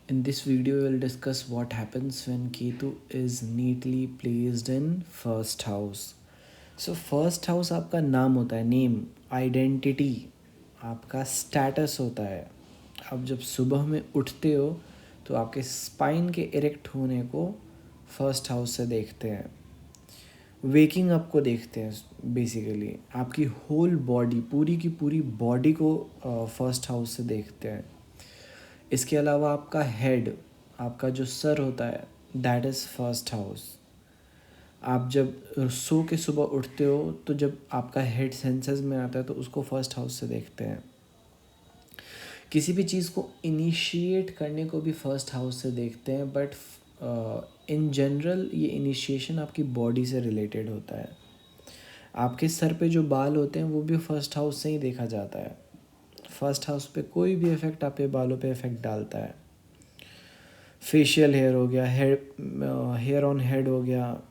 In this video, we'll discuss what happens when Ketu is neatly placed in first house. So first house आपका नाम होता है, name, identity, आपका status होता है. आप जब सुबह में उठते हो तो आपके स्पाइन के इरेक्ट होने को फर्स्ट हाउस से देखते हैं. वेकिंग अप को देखते हैं. बेसिकली आपकी होल बॉडी, पूरी की पूरी बॉडी को फर्स्ट हाउस से देखते हैं. इसके अलावा आपका हेड, आपका जो सर होता है, दैट इज़ फर्स्ट हाउस. आप जब सो के सुबह उठते हो तो जब आपका हेड सेंसेस में आता है तो उसको फर्स्ट हाउस से देखते हैं. किसी भी चीज़ को इनिशिएट करने को भी फर्स्ट हाउस से देखते हैं, बट इन जनरल ये इनिशिएशन आपकी बॉडी से रिलेटेड होता है. आपके सर पे जो बाल होते हैं वो भी फर्स्ट हाउस से ही देखा जाता है. फर्स्ट हाउस पे कोई भी इफ़ेक्ट आपके बालों पे इफ़ेक्ट डालता है. फेशियल हेयर हो गया, हेयर ऑन हेड हो गया.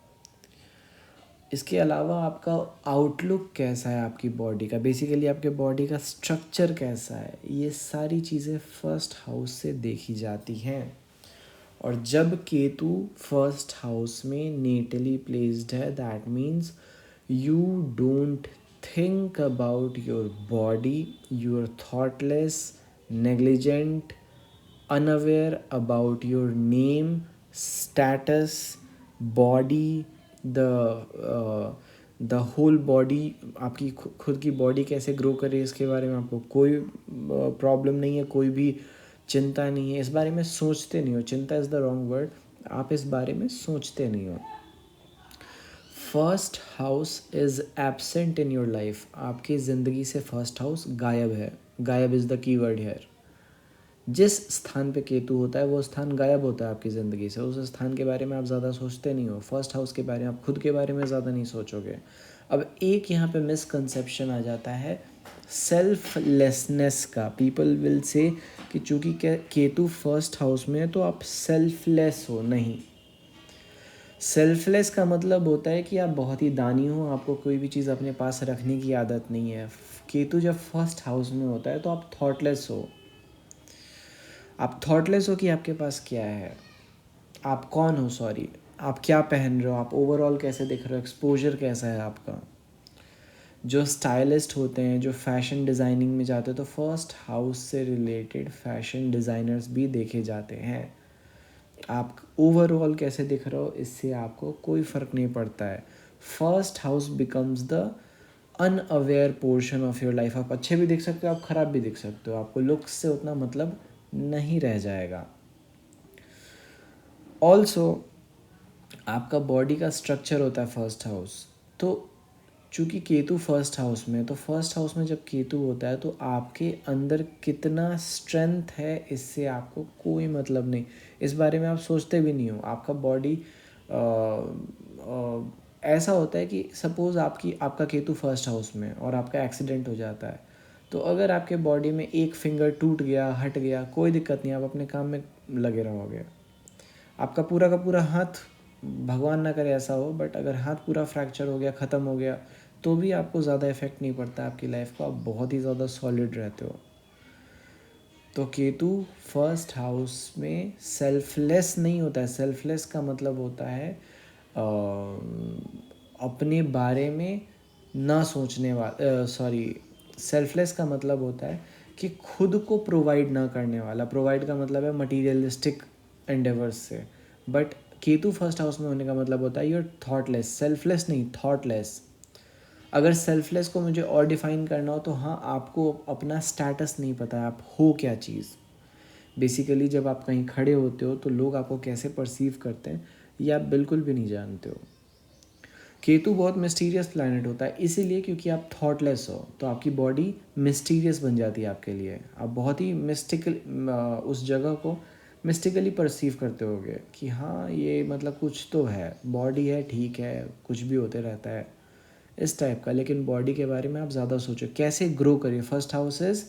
इसके अलावा आपका आउटलुक कैसा है आपकी बॉडी का, बेसिकली आपके बॉडी का स्ट्रक्चर कैसा है, ये सारी चीज़ें फर्स्ट हाउस से देखी जाती हैं. और जब केतु फर्स्ट हाउस में नेटली प्लेस्ड है, that means you don't think about your body, you are thoughtless, negligent, unaware about your name, status, body, the whole body. आपकी खुद की बॉडी कैसे ग्रो करे इसके बारे में आपको कोई प्रॉब्लम नहीं है, कोई भी चिंता नहीं है. इस बारे में सोचते नहीं हो. चिंता इज़ द रॉन्ग वर्ड. आप इस बारे में सोचते नहीं हो. First house is absent in your life. आपकी ज़िंदगी से फर्स्ट हाउस गायब है. गायब is the key word hair. जिस स्थान पे केतु होता है वो स्थान गायब होता है आपकी ज़िंदगी से. उस स्थान के बारे में आप ज़्यादा सोचते नहीं हो. फर्स्ट हाउस के बारे में, आप खुद के बारे में ज़्यादा नहीं सोचोगे. अब एक यहाँ पे मिसकंसेप्शन आ जाता है सेल्फलेसनेस का. पीपल विल से कि चूँकि केतु फर्स्ट हाउस में है तो आप सेल्फलेस हो. नहीं, सेल्फलेस का मतलब होता है कि आप बहुत ही दानी हो, आपको कोई भी चीज़ अपने पास रखने की आदत नहीं है. केतु जब फर्स्ट हाउस में होता है तो आप थॉटलेस हो. आप थॉटलेस हो कि आपके पास क्या है, आप कौन हो, सॉरी, आप क्या पहन रहे हो, आप ओवरऑल कैसे दिख रहे हो, एक्सपोजर कैसा है आपका. जो स्टाइलिस्ट होते हैं, जो फैशन डिज़ाइनिंग में जाते हैं, तो फर्स्ट हाउस से रिलेटेड फैशन डिज़ाइनर्स भी देखे जाते हैं. आप ओवरऑल कैसे दिख रहे हो इससे आपको कोई फ़र्क नहीं पड़ता है. First house becomes the unaware portion of your life. आप अच्छे भी दिख सकते हो, आप ख़राब भी दिख सकते हो. आपको लुक्स से उतना मतलब नहीं रह जाएगा. ऑल्सो आपका बॉडी का स्ट्रक्चर होता है फर्स्ट हाउस. तो चूँकि केतु फर्स्ट हाउस में, तो फर्स्ट हाउस में जब केतु होता है तो आपके अंदर कितना स्ट्रेंथ है इससे आपको कोई मतलब नहीं. इस बारे में आप सोचते भी नहीं हो. आपका बॉडी ऐसा होता है कि सपोज़ आपका केतु फर्स्ट हाउस में और आपका एक्सीडेंट हो जाता है, तो अगर आपके बॉडी में एक फिंगर टूट गया, हट गया, कोई दिक्कत नहीं, आप अपने काम में लगे रहोगे. आपका पूरा का पूरा हाथ, भगवान ना करे ऐसा हो, बट अगर हाथ पूरा फ्रैक्चर हो गया, ख़त्म हो गया, तो भी आपको ज़्यादा इफ़ेक्ट नहीं पड़ता आपकी लाइफ को. आप बहुत ही ज़्यादा सॉलिड रहते हो. तो केतु फर्स्ट हाउस में सेल्फलेस नहीं होता है. सेल्फलेस का मतलब होता है अपने बारे में ना सोचने वाला. सॉरी, सेल्फलेस का मतलब होता है कि खुद को प्रोवाइड ना करने वाला. प्रोवाइड का मतलब है मटीरियलिस्टिक एंडेवर्स से. बट केतु फर्स्ट हाउस में होने का मतलब होता है यू आर थॉटलेस. सेल्फलेस नहीं, थॉटलेस. अगर सेल्फलेस को मुझे और डिफ़ाइन करना हो तो हाँ, आपको अपना स्टेटस नहीं पता है, आप हो क्या चीज़. बेसिकली जब आप कहीं खड़े होते हो तो लोग आपको कैसे परसीव करते हैं ये आप बिल्कुल भी नहीं जानते हो. केतु बहुत मिस्टीरियस प्लैनेट होता है, इसीलिए क्योंकि आप थॉटलेस हो तो आपकी बॉडी मिस्टीरियस बन जाती है आपके लिए. आप बहुत ही मिस्टिकल उस जगह को मिस्टिकली परसीव करते होगे कि हाँ ये मतलब कुछ तो है, बॉडी है, ठीक है, कुछ भी होते रहता है, इस टाइप का. लेकिन बॉडी के बारे में आप ज़्यादा सोचो, कैसे ग्रो करिए. फर्स्ट हाउस इज़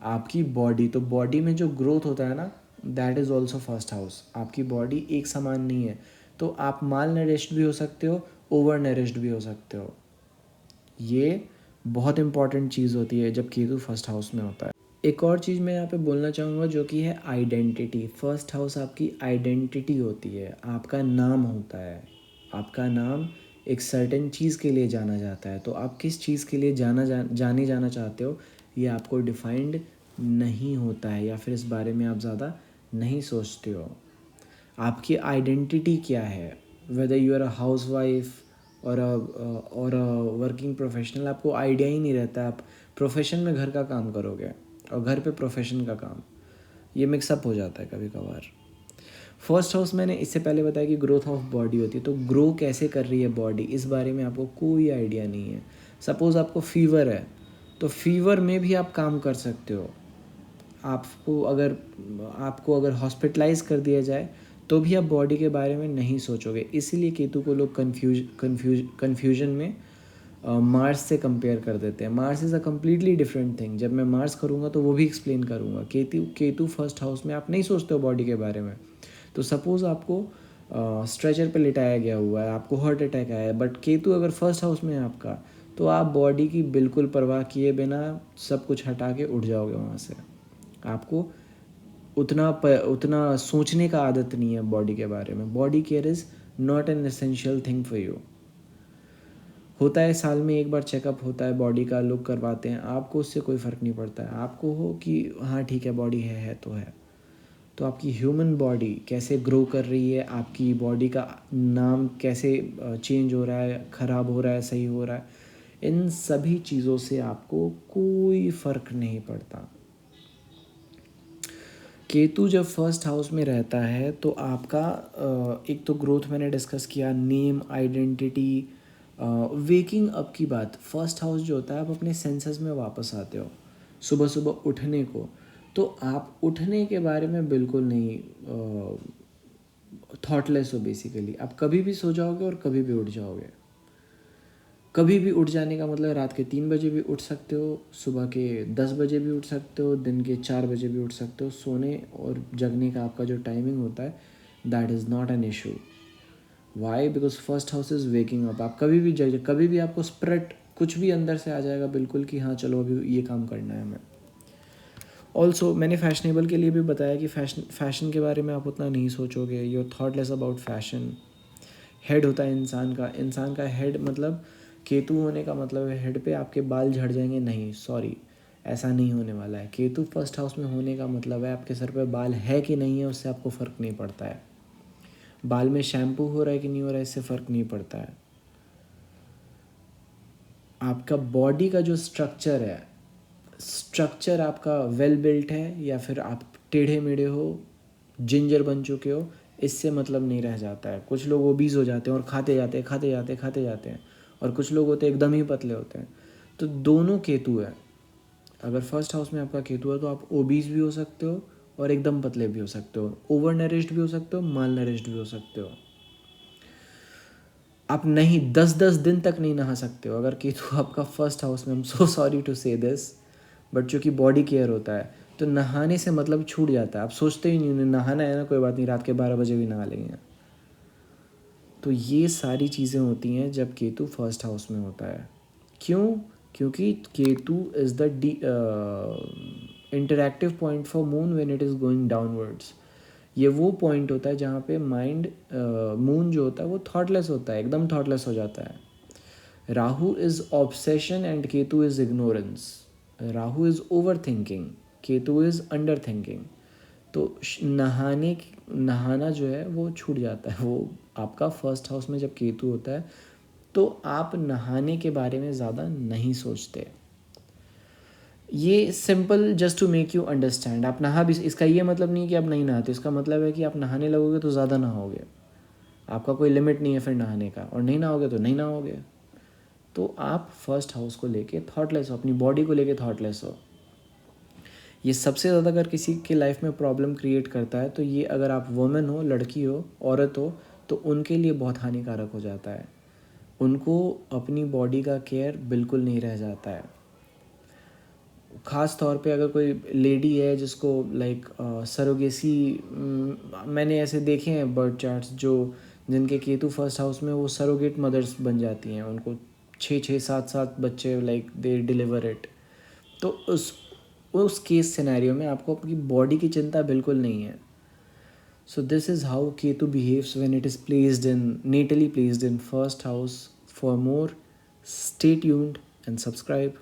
आपकी बॉडी. तो बॉडी में जो ग्रोथ होता है ना, that is also first house. आपकी बॉडी एक समान नहीं है. तो आप माल नरिश्ड भी हो सकते हो, ओवर नरिश्ड भी हो सकते हो. ये बहुत इंपॉर्टेंट चीज़ होती है जब केतु फर्स्ट हाउस में होता है. एक और चीज़ मैं यहाँ पे बोलना चाहूँगा जो कि है आइडेंटिटी। फर्स्ट हाउस आपकी आइडेंटिटी होती है, आपका नाम होता है। आपका नाम एक सर्टेन चीज़ के लिए जाना जाता है, तो आप किस चीज़ के लिए जाने जाना चाहते हो ये आपको डिफाइंड नहीं होता है, या फिर इस बारे में आप ज़्यादा नहीं सोचते हो। आपकी आइडेंटिटी क्या है, whether you are a house wife और वर्किंग प्रोफेशनल, आपको आइडिया ही नहीं रहता। आप प्रोफेशन में घर का काम करोगे और घर पे प्रोफेशन का काम, ये मिक्सअप हो जाता है कभी कभार। फर्स्ट हाउस मैंने इससे पहले बताया कि ग्रोथ ऑफ बॉडी होती है, तो ग्रो कैसे कर रही है बॉडी इस बारे में आपको कोई आइडिया नहीं है। सपोज़ आपको फीवर है, तो फीवर में भी आप काम कर सकते हो। आपको अगर हॉस्पिटलाइज कर दिया जाए तो भी आप बॉडी के बारे में नहीं सोचोगे। इसीलिए केतु को लोग कन्फ्यूजन में मार्स से कंपेयर कर देते हैं। Mars is a completely different thing. जब मैं मार्स करूँगा तो वो भी एक्सप्लेन करूँगा। केतु फर्स्ट हाउस में आप नहीं सोचते हो बॉडी के बारे में। तो सपोज़ आपको स्ट्रेचर पे लिटाया गया हुआ है, आपको हार्ट अटैक आया है, बट केतु अगर फर्स्ट हाउस में है आपका, तो आप बॉडी की बिल्कुल परवाह किए बिना सब कुछ हटा के उठ जाओगे वहाँ से। आपको उतना सोचने का आदत नहीं है बॉडी के बारे में। Body care is not an essential thing for you. होता है साल में एक बार चेकअप होता है बॉडी का, लोग करवाते हैं, आपको उससे कोई फ़र्क नहीं पड़ता है। आपको हो कि हाँ ठीक है बॉडी है तो है। तो आपकी ह्यूमन बॉडी कैसे ग्रो कर रही है, आपकी बॉडी का नाम कैसे चेंज हो रहा है, ख़राब हो रहा है, सही हो रहा है, इन सभी चीज़ों से आपको कोई फ़र्क नहीं पड़ता। केतु जब फर्स्ट हाउस में रहता है तो आपका एक तो ग्रोथ मैंने डिस्कस किया, नेम, आइडेंटिटी, वेकिंग अप की बात। फर्स्ट हाउस जो होता है, आप अपने सेंसेस में वापस आते हो सुबह सुबह उठने को। तो आप उठने के बारे में बिल्कुल नहीं थॉटलेस हो। बेसिकली आप कभी भी सो जाओगे और कभी भी उठ जाओगे। कभी भी उठ जाने का मतलब रात के 3 बजे भी उठ सकते हो, सुबह के 10 बजे भी उठ सकते हो, दिन के 4 बजे भी उठ सकते हो। सोने और जगने का आपका जो टाइमिंग होता है, that is not an issue. Why? Because first house is waking up. आप कभी भी जग, कभी भी आपको स्प्रिट कुछ भी अंदर से आ जाएगा बिल्कुल कि हाँ चलो अभी ये काम करना है हमें। ऑल्सो मैंने फैशनेबल के लिए भी बताया कि फैशन के बारे में आप उतना नहीं सोचोगे। You are thoughtless about fashion. Head होता है इंसान का हेड, मतलब केतु होने का मतलब है हेड पे आपके बाल झड़ जाएंगे, नहीं, सॉरी, ऐसा नहीं होने वाला है। केतु फर्स्ट हाउस में होने का मतलब है आपके सर पे बाल है कि नहीं है उससे आपको फ़र्क नहीं पड़ता है। बाल में शैम्पू हो रहा है कि नहीं हो रहा है इससे फ़र्क नहीं पड़ता है। आपका बॉडी का जो स्ट्रक्चर आपका वेल बिल्ट है या फिर आप टेढ़े मेढ़े हो, जिंजर बन चुके हो, इससे मतलब नहीं रह जाता है। कुछ लोग ओबीज हो जाते हैं और खाते जाते हैं, और कुछ लोग होते हैं एकदम ही पतले होते हैं। तो दोनों केतु है। अगर फर्स्ट हाउस में आपका केतु है तो आप ओबीज भी हो सकते हो और एकदम पतले भी हो सकते हो, ओवर नरिश्ड भी हो सकते हो, माल नरिश्ड भी हो सकते हो। आप नहीं 10-10 दिन तक नहीं नहा सकते हो अगर केतु आपका फर्स्ट हाउस में। I am so sorry to say this, but चूँकि बॉडी केयर होता है तो नहाने से मतलब छूट जाता है। आप सोचते ही नहीं उन्हें नहाना है ना, कोई बात नहीं, रात के 12 बजे भी नहा लेंगे। तो ये सारी चीज़ें होती हैं जब केतु फर्स्ट हाउस में होता है। क्यों? क्योंकि Ketu is the interactive point for moon when it is going downwards. ये वो पॉइंट होता है जहाँ पे माइंड, मून जो होता है वो थॉटलेस होता है, एकदम थॉटलेस हो जाता है। Rahu is obsession and Ketu is ignorance. Rahu is over thinking, Ketu is under thinking. तो नहाना जो है वो छूट जाता है। वो आपका फर्स्ट हाउस में जब केतु होता है तो आप नहाने के बारे में ज़्यादा नहीं सोचते। ये simple just to make you understand. आप नहा भी, इसका ये मतलब नहीं कि आप नहीं नहाते, इसका मतलब है कि आप नहाने लगोगे तो ज़्यादा नहाओगे। आपका कोई लिमिट नहीं है फिर नहाने का, और नहीं नहाओगे तो नहीं नहाओगे। तो आप फर्स्ट हाउस को लेके थॉटलेस हो, अपनी बॉडी को लेके थॉटलेस हो। ये सबसे ज़्यादा अगर किसी के लाइफ में प्रॉब्लम क्रिएट करता है तो ये, अगर आप वुमेन हो, लड़की हो, औरत हो, तो उनके लिए बहुत हानिकारक हो जाता है। उनको अपनी बॉडी का केयर बिल्कुल नहीं रह जाता है। ख़ास तौर पे अगर कोई लेडी है जिसको लाइक सरोगेसी, मैंने ऐसे देखे हैं बर्थ चार्ट्स जिनके केतु फर्स्ट हाउस में, वो सरोगेट मदर्स बन जाती हैं। उनको 6-6, 7-7 बच्चे लाइक दे डिलीवर इट। तो उस केस सिनेरियो में आपको अपनी बॉडी की चिंता बिल्कुल नहीं है. So this is how Ketu behaves when it is natally placed in first house. For more, stay tuned and subscribe.